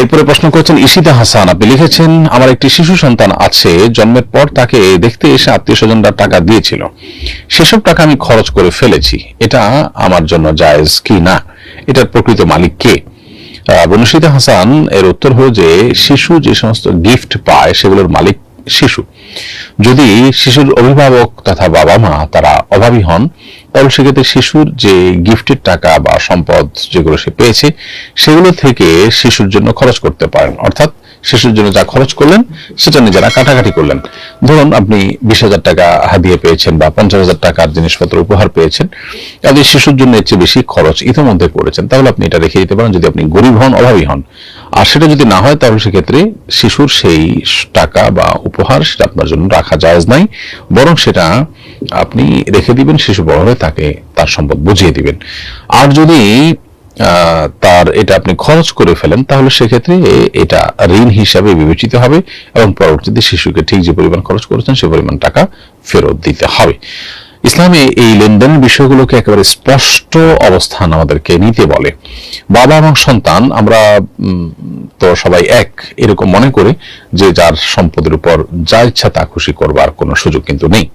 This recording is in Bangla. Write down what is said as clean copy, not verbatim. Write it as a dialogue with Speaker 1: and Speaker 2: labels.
Speaker 1: এরপরে প্রশ্ন করেছেন ঈশিতা হাসান, আপনি লিখেছেন আমার একটি শিশু সন্তান আছে, জন্মের পর তাকে দেখতে এসে আত্মীয় স্বজনরা টাকা দিয়েছিল, সেসব টাকা আমি খরচ করে ফেলেছি, এটা আমার জন্য জায়েজ কি না, এটার প্রকৃত মালিক কে? বনশিতা হাসান, এর উত্তর হলো যে শিশু যে সমস্ত গিফট পায় সেগুলোর মালিক শিশু। যদি শিশুর অভিভাবক তথা বাবা মা তারা অভাবী হন, তাহলে সেক্ষেত্রে শিশুর যে গিফটের টাকা বা সম্পদ যেগুলো সে পেয়েছে সেগুলো থেকে শিশুর জন্য খরচ করতে পারেন, অর্থাৎ শিশুর জন্য যা খরচ করলেন সেটা নিজেরা কাটাকাটি করলেন। ধরুন আপনি 20,000 টাকা হাদিয়া পেয়েছেন বা 50,000 টাকার জিনিসপত্র উপহার পেয়েছেন, তাহলে শিশুর জন্য এর চেয়ে বেশি খরচ ইতিমধ্যে করেছেন, তাহলে আপনি এটা রেখে দিতে পারেন যদি আপনি গরিব হন, অভাবী হন। আর সেটা যদি না হয় তাহলে সেক্ষেত্রে শিশুর সেই টাকা বা উপহার সেটা আপনার জন্য রাখা জায়েজ নাই, বরং সেটা আপনি রেখে দিবেন, শিশু বড় হয়ে তাকে তার সম্পদ বুঝিয়ে দিবেন। আর যদি তার এটা আপনি খরচ করে ফেলেন তাহলে সেক্ষেত্রে এটা ঋণ হিসাবে বিবেচিত হবে এবং পরবর্তীতে শিশুকে ঠিক যে পরিমাণ খরচ করেছেন সে পরিমাণ টাকা ফেরত দিতে হবে। ইসলামে এই লেনদেনের বিষয়গুলোকে একেবারে স্পষ্ট অবস্থান আমাদেরকে নিতে বলে। বাবা এবং সন্তান আমরা তো সবাই এক এরকম মনে করে যে যার সম্পদের উপর যা ইচ্ছা তা খুশি করবার কোনো সুযোগ কিন্তু নেই।